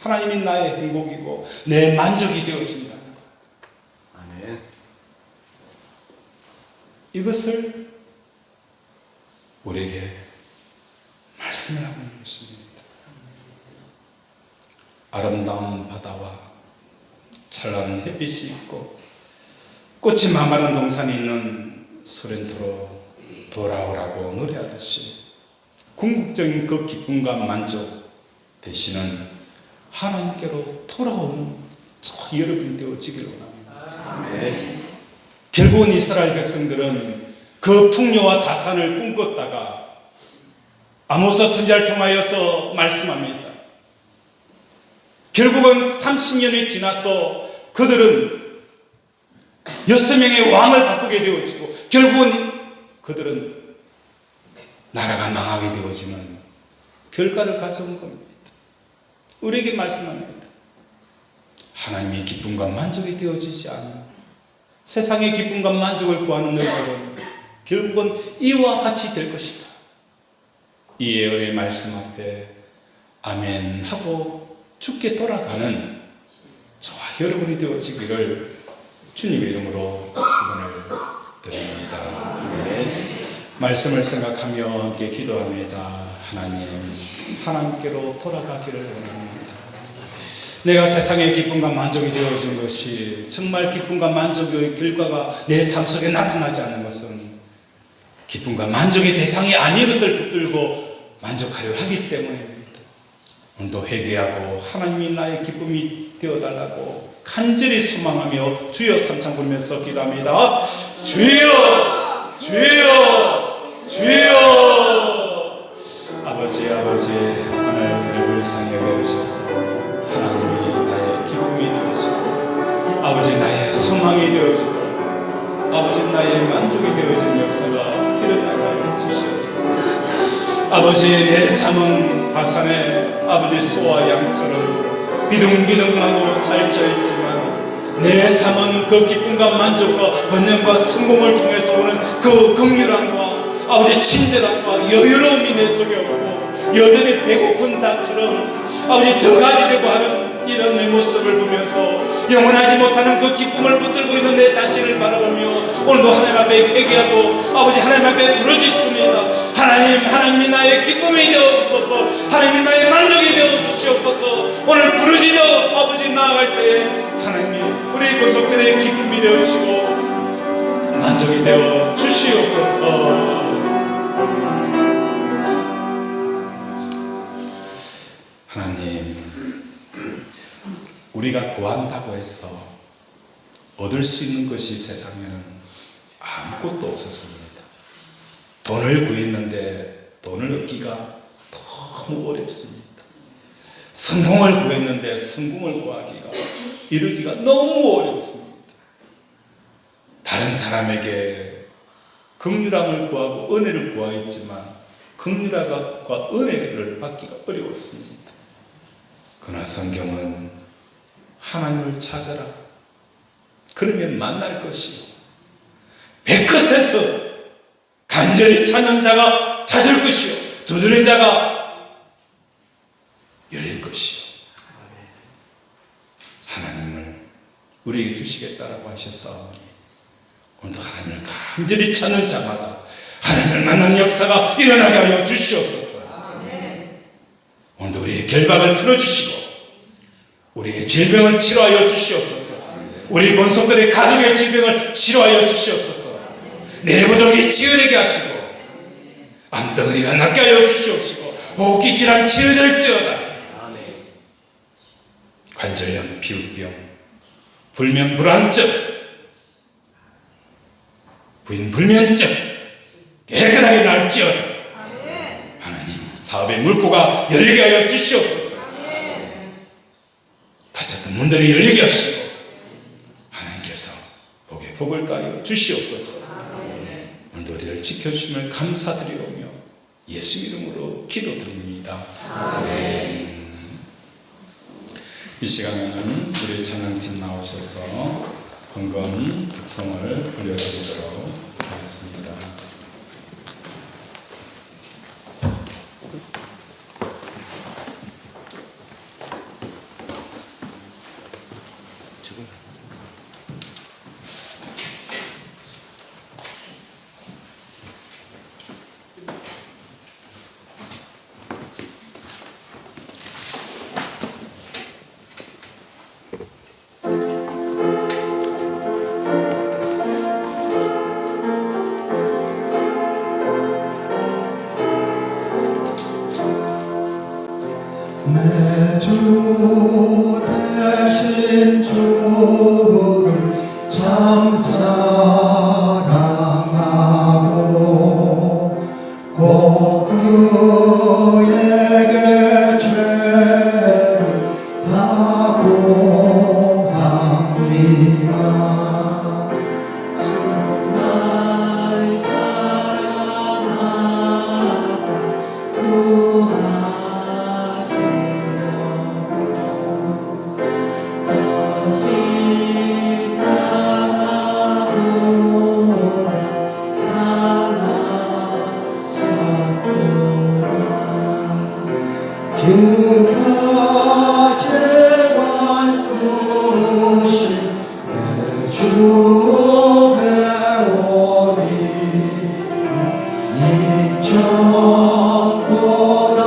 하나님이 나의 행복이고 내 만족이 되어진다는 것. 아멘. 이것을 우리에게 말씀을 하고 있는 것입니다. 아름다운 바다와 찬란한 햇빛이 있고 꽃이 마마른 동산이 있는 소렌토로 돌아오라고 노래하듯이 궁극적인 그 기쁨과 만족 되시는 하나님께로 돌아오는 저 여러분이 되어지기를 원합니다. 아멘. 결국은 이스라엘 백성들은 그 풍요와 다산을 꿈꿨다가 아모스 선지자를 통하여서 말씀합니다. 결국은 30년이 지나서 그들은 6명의 왕을 바꾸게 되어지고 결국은 그들은 나라가 망하게 되어지는 결과를 가져온 겁니다. 우리에게 말씀합니다. 하나님의 기쁨과 만족이 되어지지 않는 세상의 기쁨과 만족을 구하는 너희들은 결국은 이와 같이 될 것이다. 이 예언의 말씀 앞에 아멘 하고 죽게 돌아가는 저와 여러분이 되어지기를 주님의 이름으로 축원을 드립니다. 말씀을 생각하며 함께 기도합니다. 하나님께로 돌아가기를 원합니다. 내가 세상의 기쁨과 만족이 되어진 것이 정말 기쁨과 만족의 결과가 내 삶 속에 나타나지 않는 것은 기쁨과 만족의 대상이 아닌 것을 붙들고 만족하려 하기 때문입니다. 오늘도 회개하고 하나님이 나의 기쁨이 되어달라고 간절히 소망하며 주여 삼창 부르면서 기도합니다. 주여! 주여! 주여! 아버지 오늘 우리를 상하게 하셔서 하나님이 나의 기쁨이 되어지고 아버지 나의 소망이 되어지고 아버지 나의 만족이 되어진 역사가 일어나게 하여 주시옵소서. 아버지 내 삶은 하산의 아버지 소와 양처럼 비둥비둥하고 살쪄있지만 내 삶은 그 기쁨과 만족과 번영과 성공을 통해서 오는 그 긍휼함과 아버지 친절함과 여유로움이 내 속에 없고 여전히 배고픈 자처럼 아버지 더 가지려고 하는 이런 내 모습을 보면서 영원하지 못하는 그 기쁨을 붙들고 있는 내 자신을 바라보며 오늘도 하나님 앞에 회개하고 아버지 하나님 앞에 부르짖습니다. 하나님이 나의 기쁨이 되어주소서. 하나님이 나의 만족이 되어주시옵소서. 오늘 부르짖어 아버지 나아갈 때에 하나님이 우리 권속들의 기쁨이 되어주시고 만족이 되어 주시옵소서. 하나님, 우리가 구한다고 해서 얻을 수 있는 것이 세상에는 아무것도 없었습니다. 돈을 구했는데 돈을 얻기가 너무 어렵습니다. 성공을 구했는데 성공을 구하기가 이루기가 너무 어렵습니다. 다른 사람에게 긍휼함을 구하고 은혜를 구하였지만 긍휼함과 은혜를 받기가 어려웠습니다. 그러나 성경은 하나님을 찾아라. 그러면 만날 것이요 100% 간절히 찾는 자가 찾을 것이요 두드리는 자가 열릴 것이요. 하나님을 우리에게 주시겠다라고 하셨사오니 오늘도 하나님을 간절히 찾는 자마다 하나님을 만나는 역사가 일어나게 하여 주시옵소서. 오늘도 우리의 결박을 풀어주시고 우리의 질병을 치료하여 주시옵소서. 우리 권속들의 가족의 질병을 치료하여 주시옵소서. 내부종이 치유되게 하시고 암덩어리가 낫게 하여 주시옵시고 호흡기 질환 치유될지어다. 관절염, 피부병, 불면 불안증, 부인불면증 깨끗하게 날지어다. 하나님 사업의 물꼬가 열리게 하여 주시옵소서. 닫혔던 문들이 열리게 하시고 하나님께서 복에 복을 더하여 주시옵소서. 오늘도 우리를 지켜주심을 감사드리오며 예수 이름으로 기도드립니다. 아멘. 이 시간에는 우리 찬양팀 나오셔서 헌금 특성을 올려드리도록 하겠습니다. 내 주 대신 주를 참 사랑하고 곧 그에게 죄를 다 고합니다. 날 사랑하사 구하시며 육화 재관 수신 주 배우니 이전보다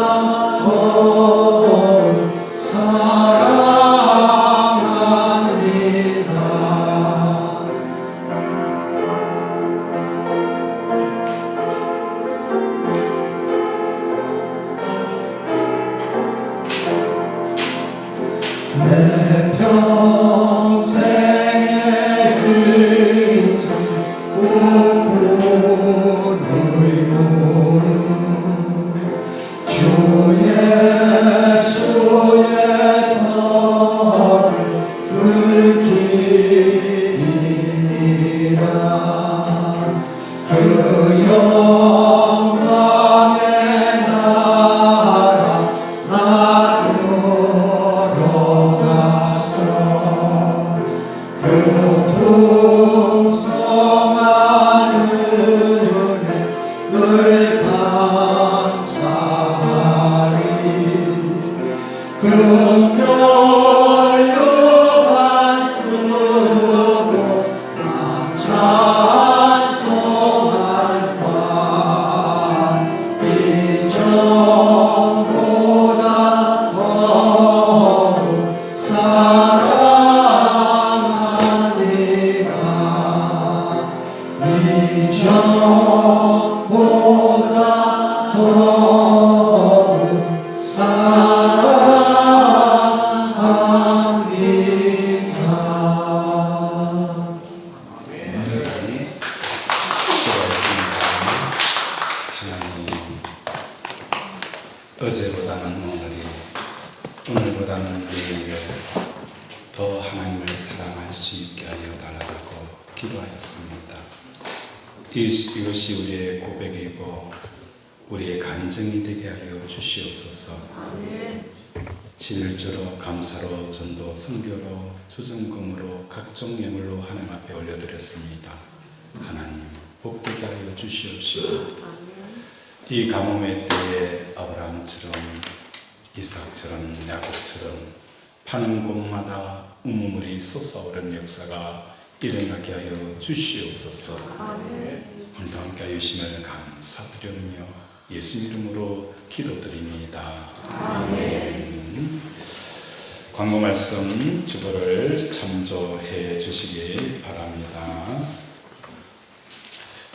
더욱 사랑합니다. 내 평생의 힘쓰 구원을 모르 주 예수의 덕을 늘 기리니라. 그 영광의 나라 나누러 가서 그 풍성한 은혜 늘 감사하리. 금별 유반 쓰고 나 찬송할 바 이전보다 더욱 사랑합니다. 이전보다 더욱 사랑합니다. 기도하겠습니다. 하나님, 어제보다는 오늘이, 오늘보다는 내일을 더 하나님을 사랑할 수 있게 하여 달라고 기도하였습니다. 이것이 우리의 고백이고 우리의 간증이 되게 하여 주시옵소서. 진일저로 감사로 전도 선교로 주정금으로 각종 예물로 하나님 앞에 올려드렸습니다. 하나님 복되게 하여 주시옵시고 이 가뭄의 때에 아브라함처럼 이삭처럼 야곱처럼 파는 곳마다 우물물이 솟아오르는 역사가 일어나게 하여 주시옵소서. 오늘도 함께 하여 주심을 감사드리며 예수 이름으로 기도드립니다. 아멘. 광고 말씀 주보를 참조해 주시기 바랍니다.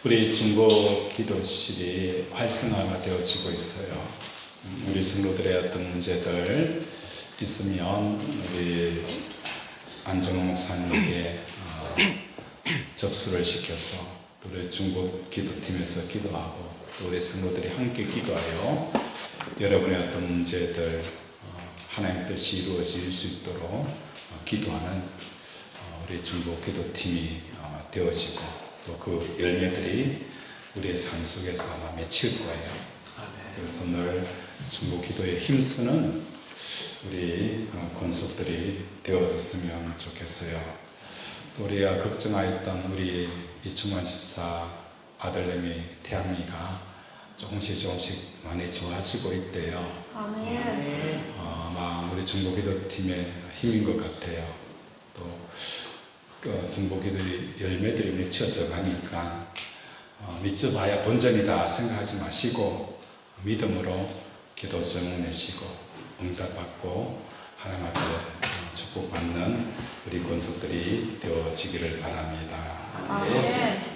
우리 중보 기도실이 활성화가 되어지고 있어요. 우리 성도들의 어떤 문제들 있으면 우리 안정호 목사님에게 접수를 시켜서 또 우리 중보 기도팀에서 기도하고 또 우리 성도들이 함께 기도하여 여러분의 어떤 문제들 하나님 뜻이 이루어질 수 있도록 기도하는 우리 중보 기도팀이 되어지고 또 그 열매들이 우리의 삶 속에서 아마 맺힐 거예요. 그래서 늘 중보 기도에 힘쓰는 우리 권속들이 되어졌으면 좋겠어요. 또 우리가 걱정하였던 우리 이충만 집사 아들내미 태양이가 조금씩 많이 좋아지고 있대요. 아마 우리 중보기도팀의 힘인 것 같아요. 또 중보기도의 열매들이 맺혀져 가니까 믿어봐야 본전이다 생각하지 마시고 믿음으로 기도 제목 내시고 응답받고 하나님 앞에 축복받는 우리 권속들이 되어지기를 바랍니다.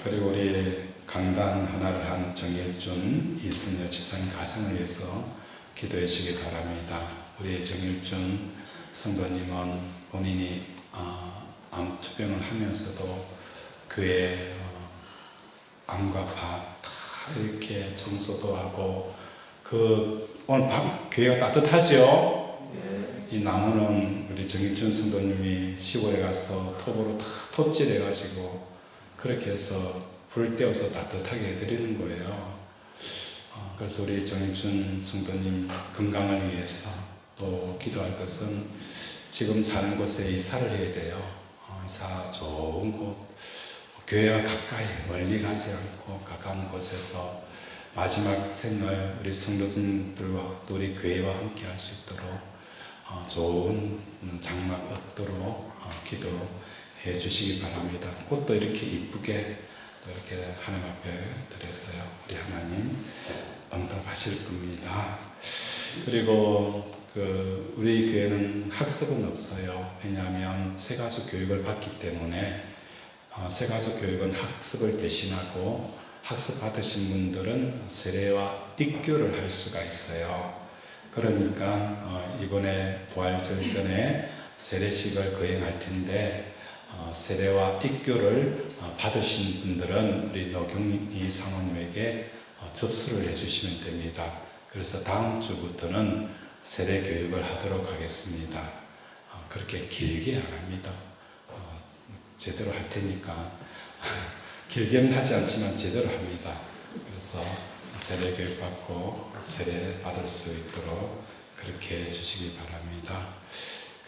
그리고 우리 강단 하나를 한 정일준 이승여 집사님 가정을 위해서 기도해 주시기 바랍니다. 우리 정일준 성도님은 본인이 암투병을 하면서도 교회 암과 밥 다 이렇게 청소도 하고 오늘 밤 교회가 따뜻하죠? 이 나무는 우리 정일준 성도님이 시골에 가서 톱으로 다 톱질해가지고 그렇게 해서 불 떼어서 따뜻하게 해드리는 거예요. 그래서 우리 정일준 성도님 건강을 위해서 또 기도할 것은 지금 사는 곳에 이사를 해야 돼요. 이사 좋은 곳, 교회와 가까이 멀리 가지 않고 가까운 곳에서 마지막 생을 우리 성도들과 또 우리 교회와 함께 할 수 있도록 좋은 장막 얻도록 기도해 주시기 바랍니다. 꽃도 이렇게 이쁘게 또 이렇게 하나님 앞에 드렸어요. 우리 하나님 응답하실 겁니다. 그리고 우리 교회는 학습은 없어요. 왜냐하면 새가족 교육을 받기 때문에 새가족 교육은 학습을 대신하고 학습 받으신 분들은 세례와 입교를 할 수가 있어요. 그러니까 이번에 부활절 전에 세례식을 거행할 텐데 세례와 입교를 받으신 분들은 우리 노경희 사모님에게 접수를 해주시면 됩니다. 그래서 다음 주부터는 세례 교육을 하도록 하겠습니다. 그렇게 길게 안 합니다. 제대로 할 테니까 길게는 하지 않지만 제대로 합니다. 그래서 세례 교육 받고 세례 받을 수 있도록 그렇게 해주시기 바랍니다.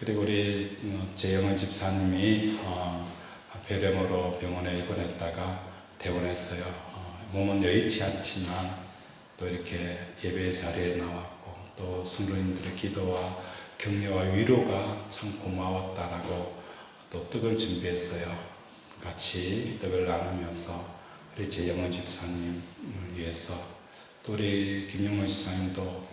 그리고 우리 재영은 집사님이 폐렴으로 병원에 입원했다가 퇴원했어요. 몸은 여의치 않지만 또 이렇게 예배 자리에 나왔고 또 성도님들의 기도와 격려와 위로가 참 고마웠다라고 또 떡을 준비했어요. 같이 떡을 나누면서 우리 재영은 집사님을 위해서 또 우리 김영문 집사님도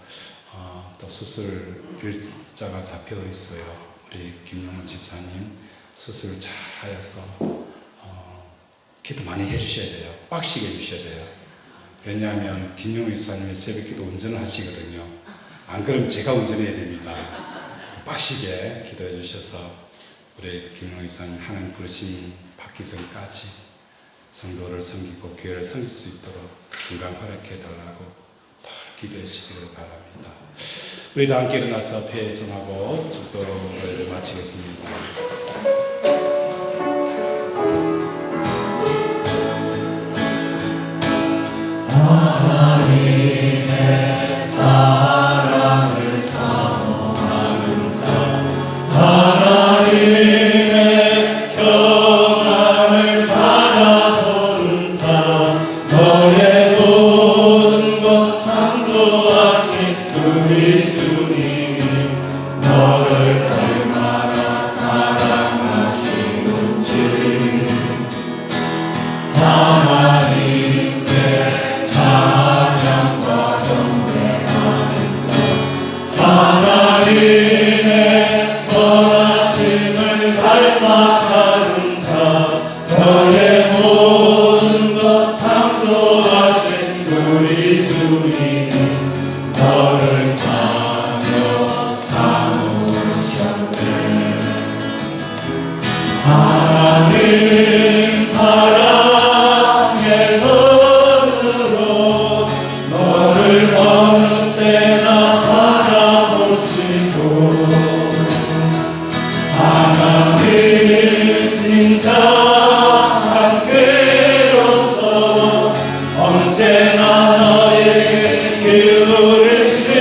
또 수술 일자가 잡혀 있어요. 우리 김영문 집사님 수술 잘 하여서 기도 많이 해주셔야 돼요. 빡시게 해주셔야 돼요. 왜냐하면 김영문 집사님이 새벽기도 운전을 하시거든요. 안 그러면 제가 운전해야 됩니다. 빡시게 기도해 주셔서 우리 김영문 집사님 하나님 부르심 받기 전까지 성도를 섬기고 교회를 섬길 수 있도록 건강 허락해 달라고 기도해 주시기를 바랍니다. 우리 다 함께 일어나서 폐성하고 축도를 마치겠습니다. 하나님의 사랑을 사모하는 자, 하나님의 평안을 바라보는 자, 너의 모든 것 창조하신 우리 주님이 너를 얼마나 사랑하시는지 하나님께 찬양과 경배하는 자, 하나님의 선하심을 닮아가는 자, 너의 모든 것 창조하신 우리 주님은 너를 자녀 삼으셨네. 하나님 사랑의 눈으로 너를 어느 때나 바라보시고 하나님 인자한 그로서 언제나 너에게 기울이시니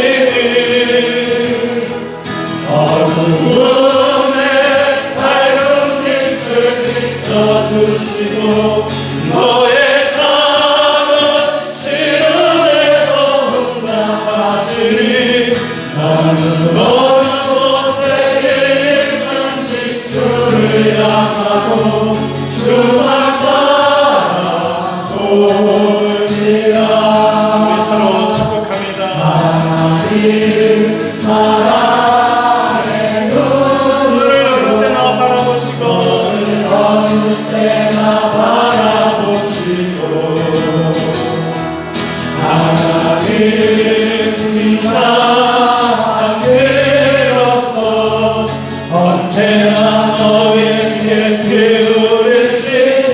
어두움에 밝은 빛을 비춰주시고 너의 작은 시름에도 응답하시니 나는 어느 곳에 있는 집주를 향하고 주만 바라볼지라. 우리 서로 축복합니다. 하나님 사랑의 너를 어느 때나 바라보시고 어느 때나 바라보시고 하나님 인자한 그로서 언제나 너에게 기울이시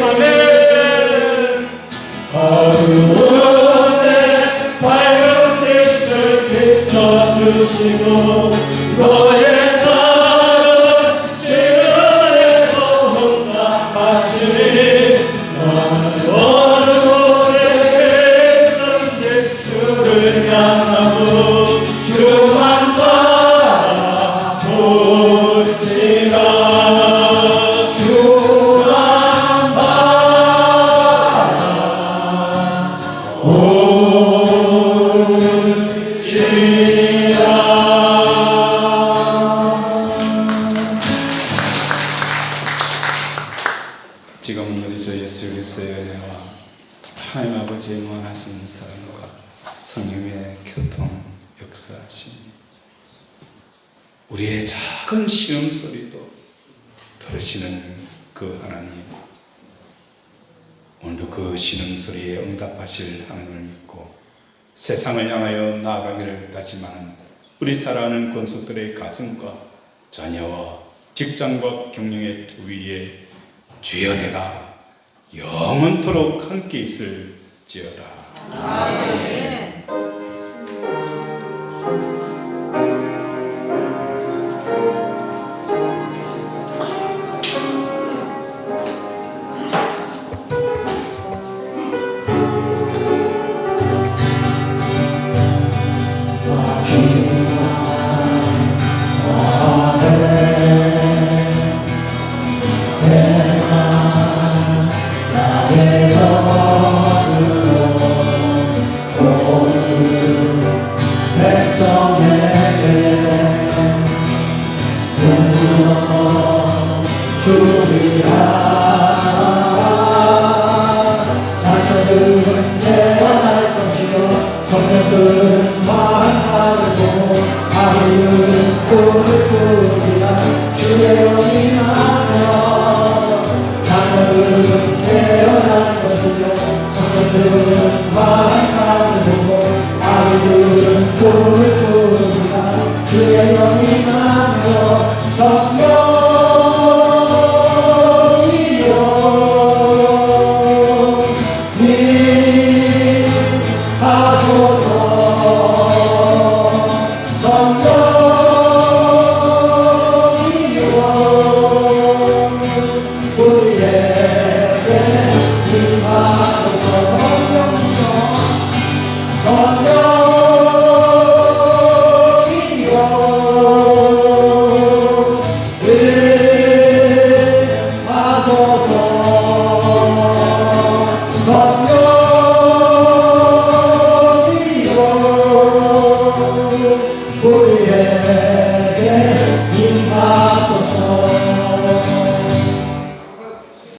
아멘. 어두움에 밝은 빛을 비춰주시고 너의 작은 시름에도 응답하시니 너는 어느 곳에 있는 집주를 향하고 주만 바라볼지라. 주만 바라볼지라. 충만하신 사랑과 성령의 교통 역사하시니 우리의 작은 신음소리도 들으시는 그 하나님, 오늘도 그 신음소리에 응답하실 하나님을 믿고 세상을 향하여 나아가기를 다짐하는 우리 사랑하는 권속들의 가슴과 자녀와 직장과 경영의 위에 주여 내가 영원토록 함께 있을지어다. 아멘. 자녀들은 재활할 것이요 청년들은